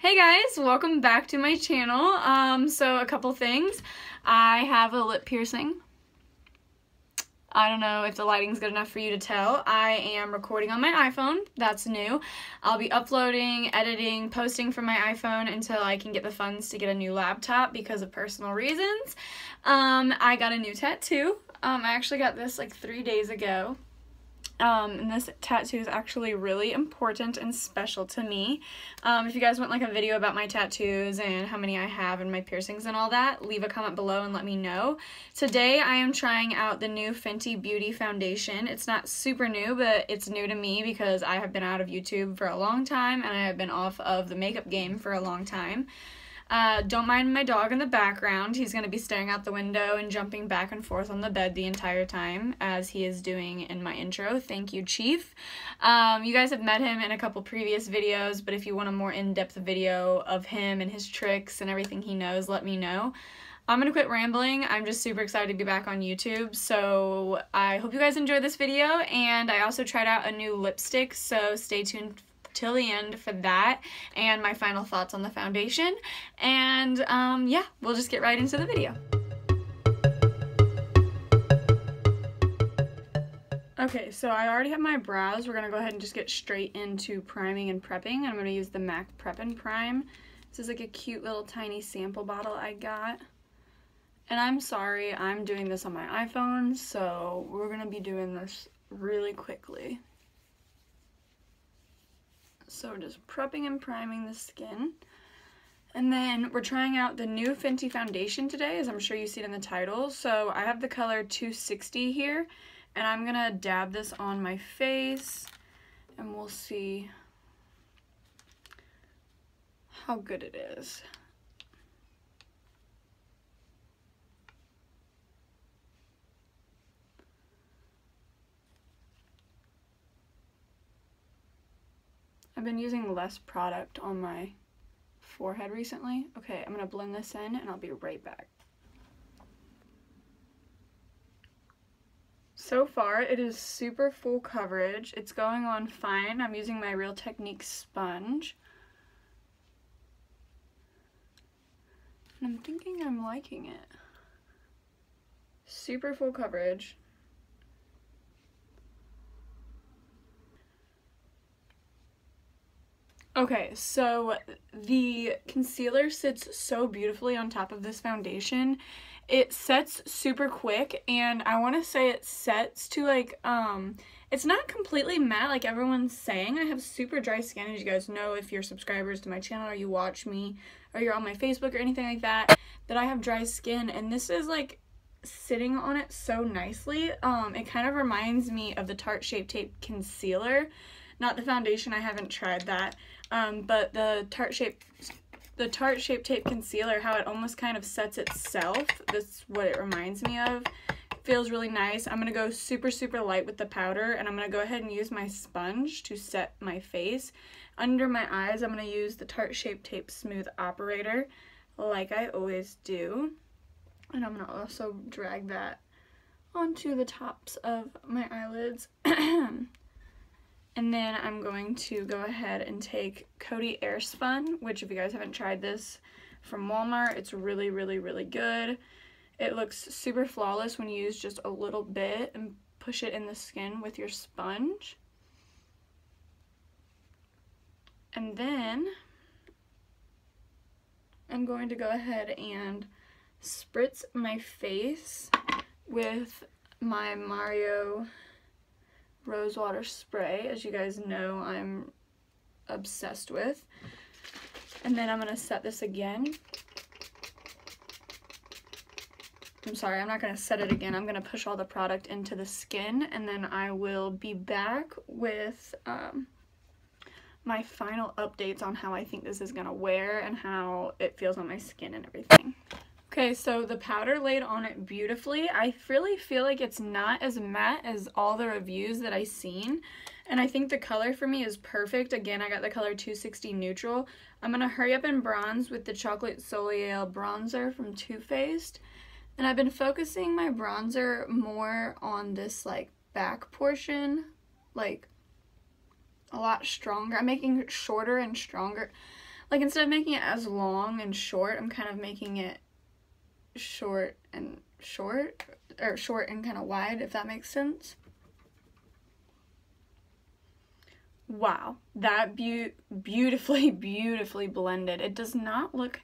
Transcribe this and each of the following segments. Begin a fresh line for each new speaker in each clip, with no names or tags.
Hey guys, welcome back to my channel. So a couple things. I have a lip piercing. I don't know if the lighting's good enough for you to tell. I am recording on my iPhone. That's new. I'll be uploading, editing, posting from my iPhone until I can get the funds to get a new laptop because of personal reasons. I got a new tattoo. I actually got this like 3 days ago. And this tattoo is actually really important and special to me. If you guys want like a video about my tattoos and how many I have and my piercings and all that, leave a comment below and let me know. Today I am trying out the new Fenty Beauty foundation. It's not super new, but it's new to me because I have been out of YouTube for a long time and I have been off of the makeup game for a long time. Don't mind my dog in the background. He's going to be staring out the window and jumping back and forth on the bed the entire time, as he is doing in my intro. Thank you, Chief. You guys have met him in a couple previous videos, but if you want a more in-depth video of him and his tricks and everything he knows, let me know. I'm going to quit rambling. I'm just super excited to be back on YouTube, so I hope you guys enjoyed this video, and I also tried out a new lipstick, so stay tuned till the end for that and my final thoughts on the foundation. And yeah, we'll just get right into the video. Okay, so I already have my brows. We're gonna go ahead and just get straight into priming and prepping. I'm gonna use the MAC Prep and Prime. This is like a cute little tiny sample bottle I got. And I'm sorry, I'm doing this on my iPhone, so we're gonna be doing this really quickly. So we're just prepping and priming the skin. And then we're trying out the new Fenty foundation today, as I'm sure you see it in the title. So I have the color 260 here, and I'm gonna dab this on my face, and we'll see how good it is. I've been using less product on my forehead recently. Okay, I'm gonna blend this in and I'll be right back. So far, it is super full coverage. It's going on fine. I'm using my Real Technique sponge. And I'm thinking I'm liking it. Super full coverage. Okay, so the concealer sits so beautifully on top of this foundation. It sets super quick, and I want to say it sets to like, it's not completely matte like everyone's saying. I have super dry skin, as you guys know if you're subscribers to my channel or you watch me or you're on my Facebook or anything like that, that I have dry skin, and this is like sitting on it so nicely. It kind of reminds me of the Tarte Shape Tape concealer. Not the foundation, I haven't tried that, but the Tarte Shape Tape concealer, how it almost kind of sets itself. That's what it reminds me of. It feels really nice. I'm going to go super, super light with the powder, and I'm going to go ahead and use my sponge to set my face. Under my eyes, I'm going to use the Tarte Shape Tape Smooth Operator, like I always do. And I'm going to also drag that onto the tops of my eyelids. And then I'm going to go ahead and take Coty Airspun, which if you guys haven't tried this from Walmart, it's really, really, really good. It looks super flawless when you use just a little bit and push it in the skin with your sponge. And then I'm going to go ahead and spritz my face with my Mario Rosewater spray, as you guys know I'm obsessed with. And then I'm going to set this again. I'm sorry, I'm not going to set it again. I'm going to push all the product into the skin, and then I will be back with my final updates on how I think this is going to wear and how it feels on my skin and everything. Okay, so the powder laid on it beautifully. I really feel like it's not as matte as all the reviews that I've seen, and I think the color for me is perfect. Again, I got the color 260 Neutral. I'm going to hurry up and bronze with the Chocolate Soleil bronzer from Too Faced, and I've been focusing my bronzer more on this like back portion, like a lot stronger. I'm making it shorter and stronger. like, instead of making it as long and short, I'm kind of making it short and short, or short and kind of wide, if that makes sense. Wow, that beautifully blended. It does not look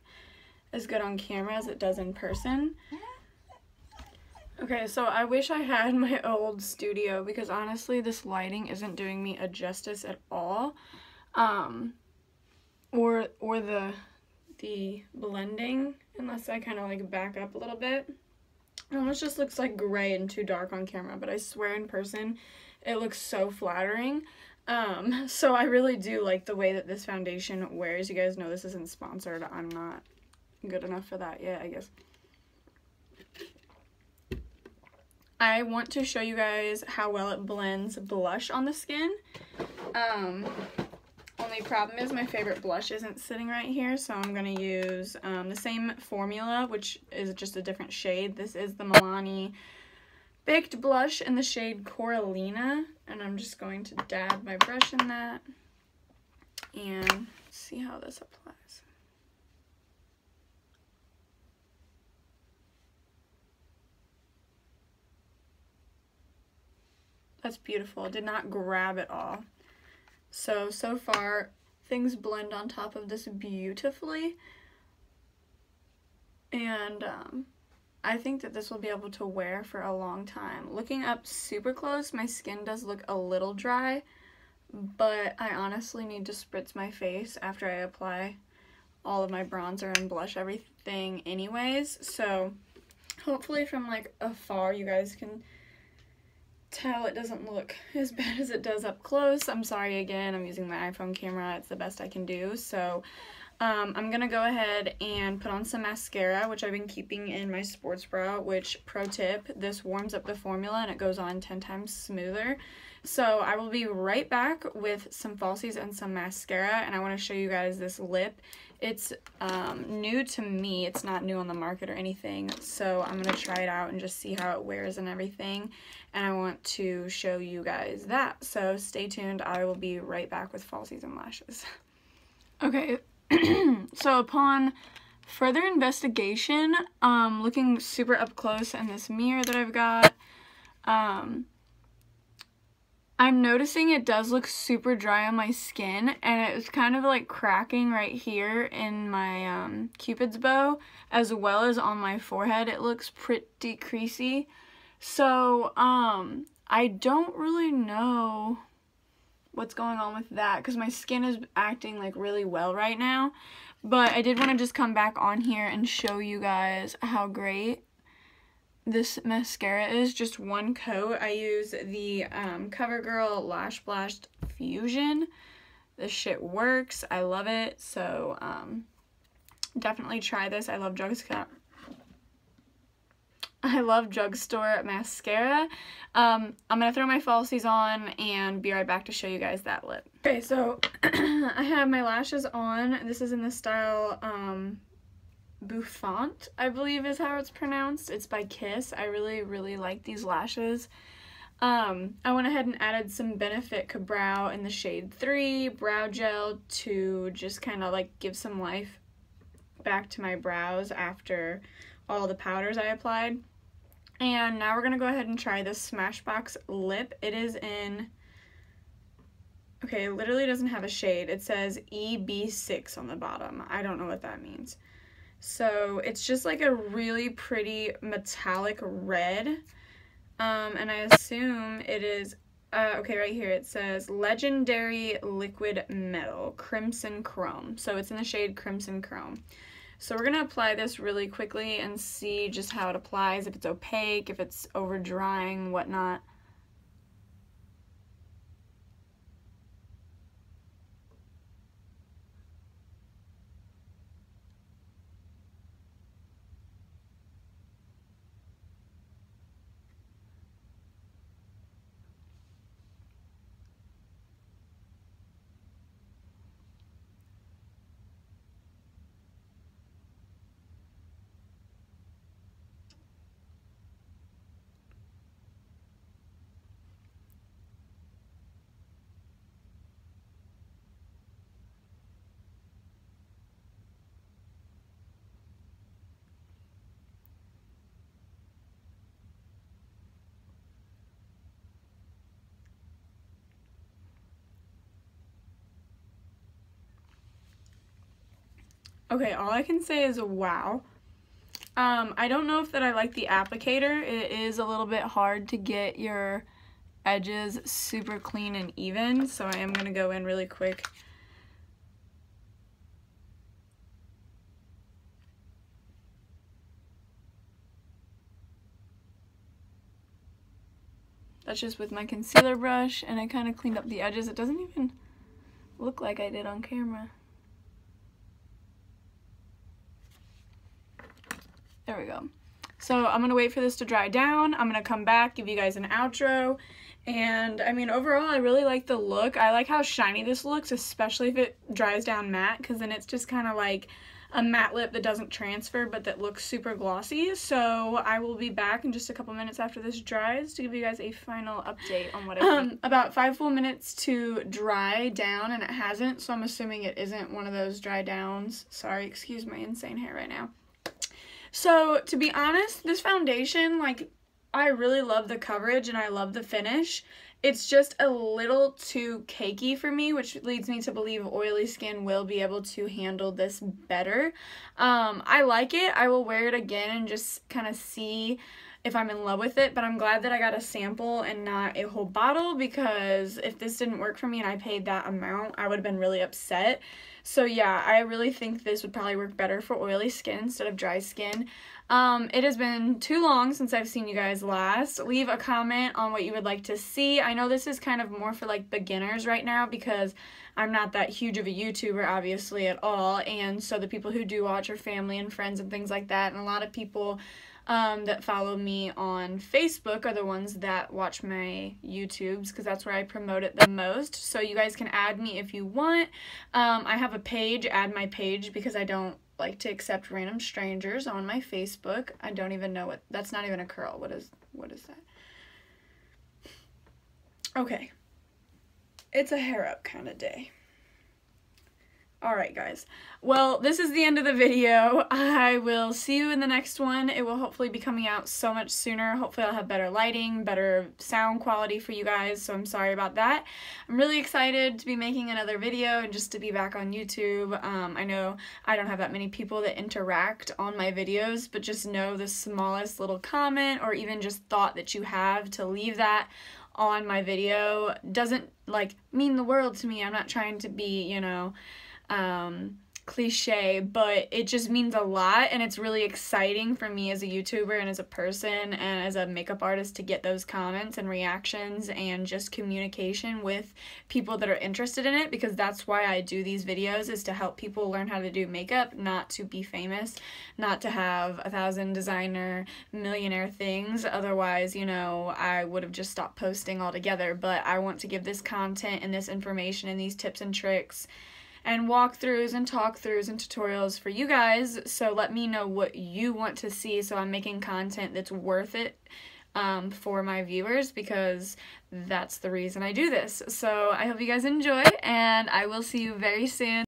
as good on camera as it does in person. Okay, so I wish I had my old studio, because honestly this lighting isn't doing me a justice at all. Or the blending, unless I kind of like back up a little bit. It almost just looks like gray and too dark on camera, but I swear in person it looks so flattering. So I really do like the way that this foundation wears. You guys know this isn't sponsored. I'm not good enough for that yet, I guess. I want to show you guys how well it blends blush on the skin. Only problem is my favorite blush isn't sitting right here, so I'm going to use the same formula, which is just a different shade. This is the Milani Baked Blush in the shade Coralina, and I'm just going to dab my brush in that and see how this applies. That's beautiful. It did not grab at all. So far, things blend on top of this beautifully. And I think that this will be able to wear for a long time. Looking up super close, my skin does look a little dry, but I honestly need to spritz my face after I apply all of my bronzer and blush everything anyways. So hopefully from like afar you guys can tell it doesn't look as bad as it does up close. I'm sorry again, I'm using my iPhone camera, it's the best I can do. So I'm gonna go ahead and put on some mascara, which I've been keeping in my sports bra, which, pro tip, this warms up the formula and it goes on 10 times smoother. So I will be right back with some falsies and some mascara, and I want to show you guys this lip. It's new to me, it's not new on the market or anything, so I'm going to try it out and just see how it wears and everything, and I want to show you guys that. So stay tuned, I will be right back with falsies and lashes. Okay, so upon further investigation, looking super up close in this mirror that I've got, I'm noticing it does look super dry on my skin, and it's kind of like cracking right here in my Cupid's bow, as well as on my forehead. It looks pretty creasy. So I don't really know what's going on with that, because my skin is acting like really well right now. But I did want to just come back on here and show you guys how great this mascara is. Just one coat. I use the CoverGirl Lash Blast Fusion. This shit works. I love it. So definitely try this. I love drugstore mascara. I'm gonna throw my falsies on and be right back to show you guys that lip. Okay, so I have my lashes on. This is in the style Bouffant, I believe is how it's pronounced. It's by Kiss. I really like these lashes. I went ahead and added some Benefit Ka-Brow in the shade 3 brow gel to just kind of like give some life back to my brows after all the powders I applied. And now we're gonna go ahead and try this Smashbox lip. It is in, okay, it literally doesn't have a shade. It says EB6 on the bottom. I don't know what that means. So it's just like a really pretty metallic red, and I assume it is, okay, right here it says Legendary Liquid Metal Crimson Chrome. So it's in the shade Crimson Chrome. So we're going to apply this really quickly and see just how it applies, if it's opaque, if it's over drying, whatnot. Okay, all I can say is wow. I don't know if that I like the applicator. It is a little bit hard to get your edges super clean and even, so I am going to go in really quick. That's just with my concealer brush, and I kind of cleaned up the edges. It doesn't even look like I did on camera. There we go. So I'm going to wait for this to dry down. I'm going to come back, give you guys an outro. And I mean, overall, I really like the look. I like how shiny this looks, especially if it dries down matte, because then it's just kind of like a matte lip that doesn't transfer, but that looks super glossy. So I will be back in just a couple minutes after this dries to give you guys a final update on what I think. About 5 full minutes to dry down, and it hasn't, so I'm assuming it isn't one of those dry downs. Sorry, excuse my insane hair right now. So, to be honest, this foundation, like, I really love the coverage and I love the finish. It's just a little too cakey for me, which leads me to believe oily skin will be able to handle this better. I like it. I will wear it again and just kind of see if I'm in love with it, but I'm glad that I got a sample and not a whole bottle, because if this didn't work for me and I paid that amount, I would have been really upset. So yeah, I really think this would probably work better for oily skin instead of dry skin. It has been too long since I've seen you guys last. Leave a comment on what you would like to see. I know this is kind of more for like beginners right now, because I'm not that huge of a YouTuber, obviously, at all, and so the people who do watch are family and friends and things like that, and a lot of people that follow me on Facebook are the ones that watch my YouTubes, because that's where I promote it the most. So you guys can add me if you want. I have a page, add my page, because I don't like to accept random strangers on my Facebook. I don't even know what, that's not even a curl. What is that? Okay. It's a hair up kind of day. Alright guys, well, this is the end of the video. I will see you in the next one. It will hopefully be coming out so much sooner. Hopefully I'll have better lighting, better sound quality for you guys, so I'm sorry about that. I'm really excited to be making another video and just to be back on YouTube. I know I don't have that many people that interact on my videos, but just know the smallest little comment or even just thought that you have to leave that on my video doesn't like mean the world to me. I'm not trying to be, you know, cliche, but it just means a lot, and it's really exciting for me as a YouTuber and as a person and as a makeup artist to get those comments and reactions and just communication with people that are interested in it, because that's why I do these videos, is to help people learn how to do makeup, not to be famous, not to have 1,000 designer millionaire things. Otherwise, you know, I would have just stopped posting altogether. But I want to give this content and this information and these tips and tricks and walkthroughs and talkthroughs and tutorials for you guys, so let me know what you want to see, so I'm making content that's worth it for my viewers, because that's the reason I do this. So I hope you guys enjoy, and I will see you very soon.